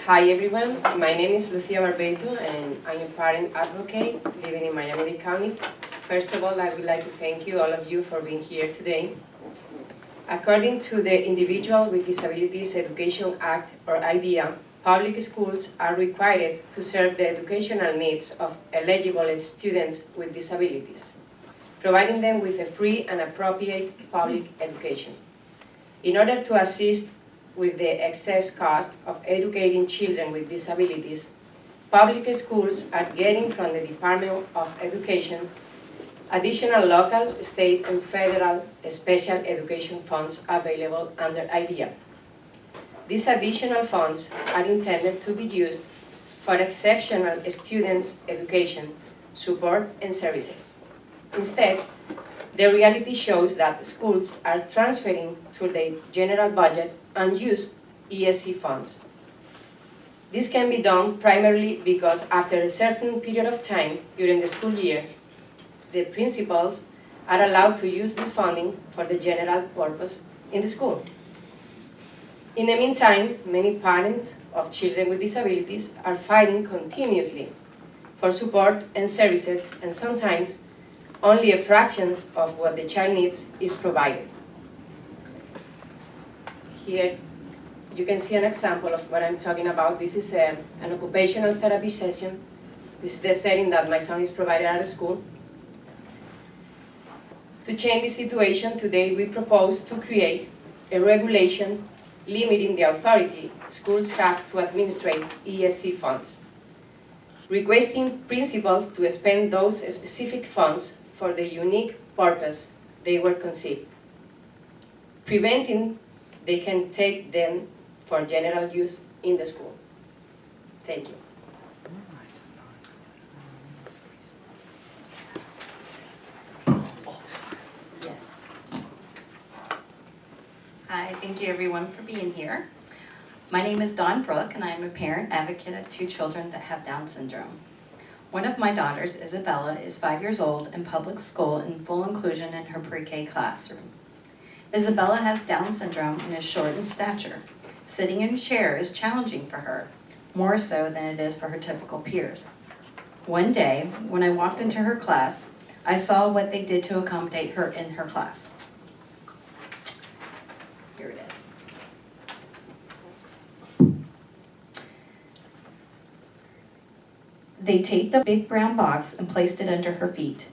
Hi everyone, my name is Lucia Barbeito and I'm a parent advocate living in Miami-Dade County. First of all, I would like to thank you, all of you, for being here today. According to the Individual with Disabilities Education Act, or IDEA, public schools are required to serve the educational needs of eligible students with disabilities, providing them with a free and appropriate public education. In order to assist with the excess cost of educating children with disabilities, public schools are getting from the Department of Education additional local, state, and federal special education funds available under IDEA. These additional funds are intended to be used for exceptional students' education, support, and services. Instead, the reality shows that schools are transferring through their general budget unused ESC funds. This can be done primarily because after a certain period of time during the school year, the principals are allowed to use this funding for the general purpose in the school. In the meantime, many parents of children with disabilities are fighting continuously for support and services, and sometimes only a fraction of what the child needs is provided. Here you can see an example of what I'm talking about. This is an occupational therapy session. This is the setting that my son is provided at school. To change the situation, today we propose to create a regulation limiting the authority schools have to administrate ESC funds, requesting principals to spend those specific funds for the unique purpose they were conceived, preventing they can take them for general use in the school. Thank you. Yes. Hi, thank you everyone for being here. My name is Dawn Brooke and I'm a parent advocate of 2 children that have Down syndrome. One of my daughters, Isabella, is 5 years old in public school in full inclusion in her pre-K classroom. Isabella has Down syndrome and is short in stature. Sitting in a chair is challenging for her, more so than it is for her typical peers. One day, when I walked into her class, I saw what they did to accommodate her in her class. Here it is. They taped a big brown box and placed it under her feet.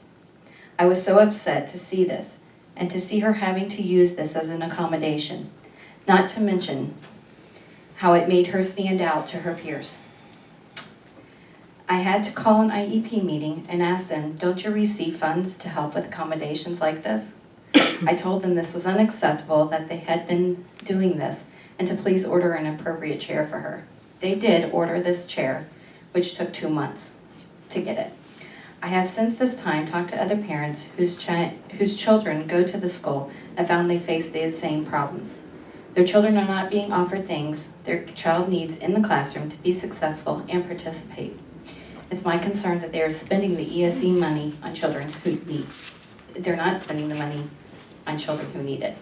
I was so upset to see this, and to see her having to use this as an accommodation, not to mention how it made her stand out to her peers. I had to call an IEP meeting and ask them, don't you receive funds to help with accommodations like this? I told them this was unacceptable, that they had been doing this, and to please order an appropriate chair for her. They did order this chair, which took 2 months to get it. I have since this time talked to other parents whose children go to the school and found they face the same problems. Their children are not being offered things their child needs in the classroom to be successful and participate. It's my concern that they are spending the ESE money on children who need. They're not spending the money on children who need it.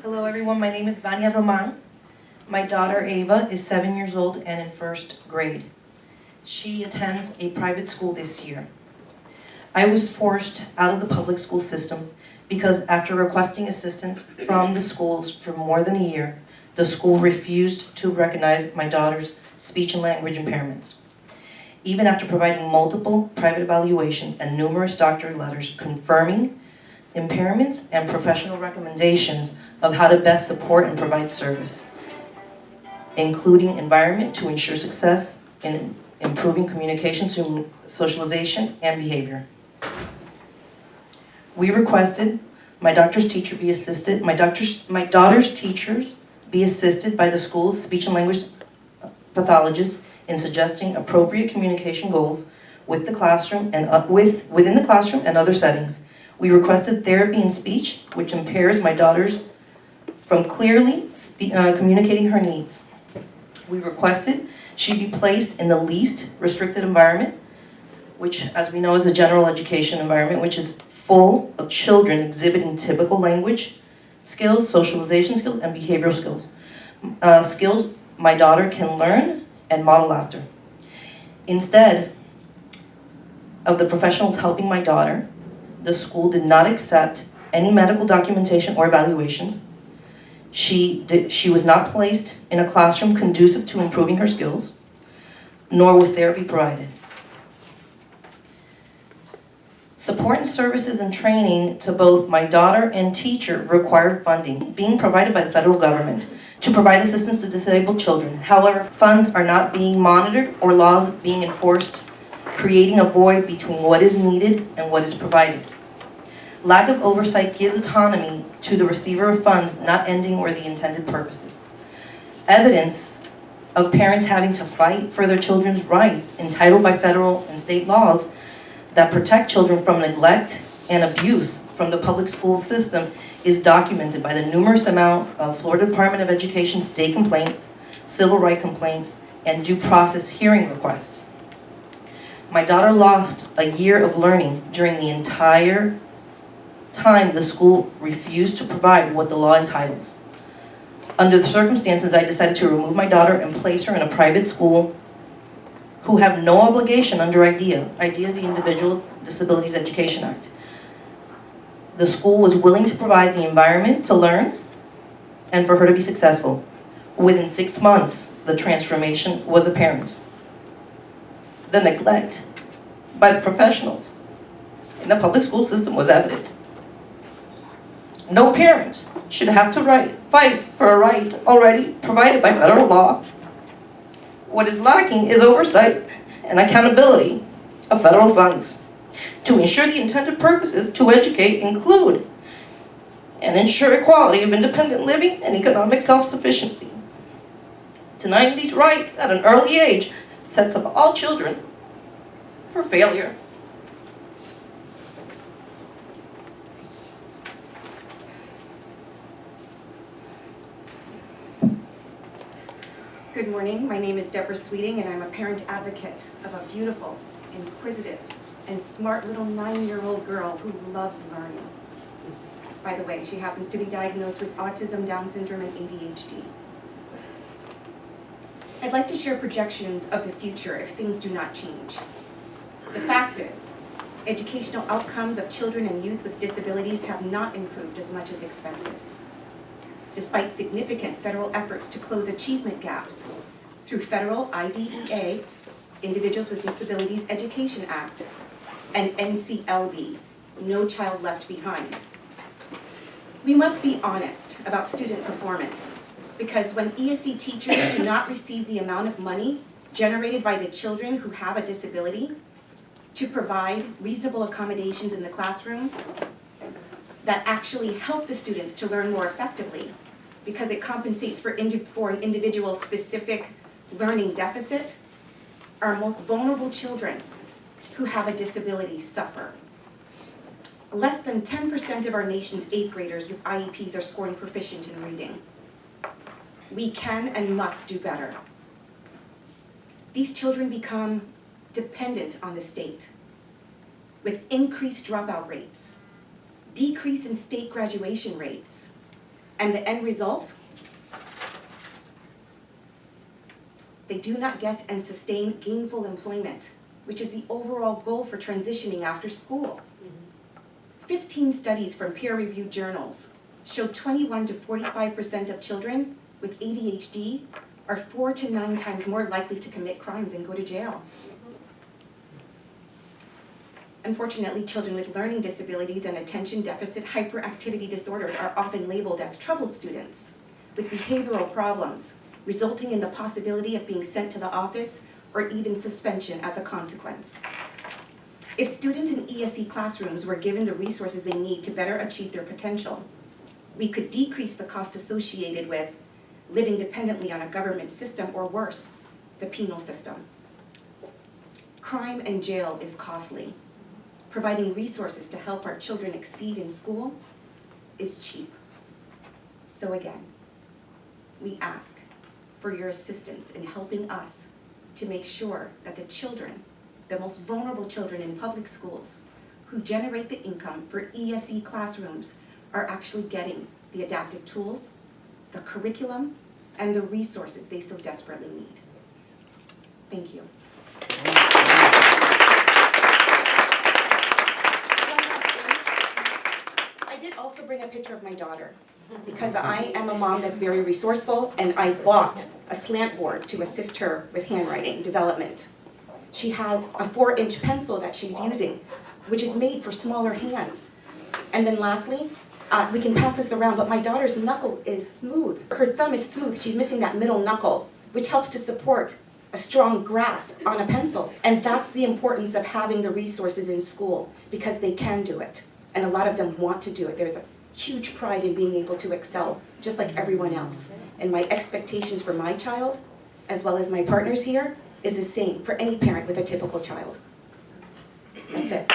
Hello everyone, my name is Sonya Vermont. My daughter Ava is 7 years old and in 1st grade. She attends a private school this year. I was forced out of the public school system because after requesting assistance from the schools for more than a year, the school refused to recognize my daughter's speech and language impairments. Even after providing multiple private evaluations and numerous doctor letters confirming impairments and professional recommendations of how to best support and provide service, including environment to ensure success in improving communication, socialization, and behavior. We requested my daughter's teacher be assisted, my daughter's teachers be assisted by the school's speech and language pathologist in suggesting appropriate communication goals with the classroom and within the classroom and other settings. We requested therapy in speech, which impairs my daughter's from clearly communicating her needs. We requested she be placed in the least restricted environment which, as we know, is a general education environment, which is full of children exhibiting typical language skills, socialization skills, and behavioral skills. Skills my daughter can learn and model after. Instead of the professionals helping my daughter, the school did not accept any medical documentation or evaluations. She was not placed in a classroom conducive to improving her skills, nor was therapy provided. Support and services and training to both my daughter and teacher required funding being provided by the federal government to provide assistance to disabled children. However, funds are not being monitored or laws being enforced, creating a void between what is needed and what is provided. Lack of oversight gives autonomy to the receiver of funds, not ending where the intended purpose is. Evidence of parents having to fight for their children's rights entitled by federal and state laws that protect children from neglect and abuse from the public school system is documented by the numerous amount of Florida Department of Education state complaints, civil rights complaints, and due process hearing requests. My daughter lost a year of learning during the entire time the school refused to provide what the law entitles. Under the circumstances, I decided to remove my daughter and place her in a private school who have no obligation under IDEA. IDEA is the Individual Disabilities Education Act. The school was willing to provide the environment to learn and for her to be successful. Within 6 months, the transformation was apparent. The neglect by the professionals in the public school system was evident. No parent should have to fight for a right already provided by federal law. What is lacking is oversight and accountability of federal funds to ensure the intended purposes to educate include and ensure equality of independent living and economic self-sufficiency. Denying these rights at an early age sets up all children for failure. Good morning, my name is Deborah Sweeting and I'm a parent advocate of a beautiful, inquisitive, and smart little 9-year-old girl who loves learning. By the way, she happens to be diagnosed with autism, Down syndrome, and ADHD. I'd like to share projections of the future if things do not change. The fact is, educational outcomes of children and youth with disabilities have not improved as much as expected. Despite significant federal efforts to close achievement gaps through federal IDEA, Individuals with Disabilities Education Act, and NCLB, No Child Left Behind. We must be honest about student performance, because when ESE teachers do not receive the amount of money generated by the children who have a disability to provide reasonable accommodations in the classroom that actually help the students to learn more effectively, because it compensates for an individual's specific learning deficit, our most vulnerable children who have a disability suffer. Less than 10% of our nation's 8th graders with IEPs are scoring proficient in reading. We can and must do better. These children become dependent on the state, with increased dropout rates, decrease in state graduation rates, and the end result? They do not get and sustain gainful employment, which is the overall goal for transitioning after school. 15 studies from peer-reviewed journals show 21 to 45% of children with ADHD are 4 to 9 times more likely to commit crimes and go to jail. Unfortunately, children with learning disabilities and attention deficit hyperactivity disorders are often labeled as troubled students with behavioral problems, resulting in the possibility of being sent to the office or even suspension as a consequence. If students in ESE classrooms were given the resources they need to better achieve their potential, we could decrease the cost associated with living dependently on a government system, or worse, the penal system. Crime and jail is costly. Providing resources to help our children exceed in school is cheap. So again, we ask for your assistance in helping us to make sure that the children the most vulnerable children in public schools who generate the income for ESE classrooms are actually getting the adaptive tools, the curriculum, and the resources they so desperately need. Thank you. I did also bring a picture of my daughter because I am a mom that's very resourceful, and I bought a slant board to assist her with handwriting development. She has a 4-inch pencil that she's using, which is made for smaller hands. And then lastly, we can pass this around, but my daughter's knuckle is smooth. Her thumb is smooth. She's missing that middle knuckle, which helps to support a strong grasp on a pencil. And that's the importance of having the resources in school, because they can do it. And a lot of them want to do it. There's a huge pride in being able to excel, just like everyone else. And my expectations for my child, as well as my partners here, is the same for any parent with a typical child. That's it.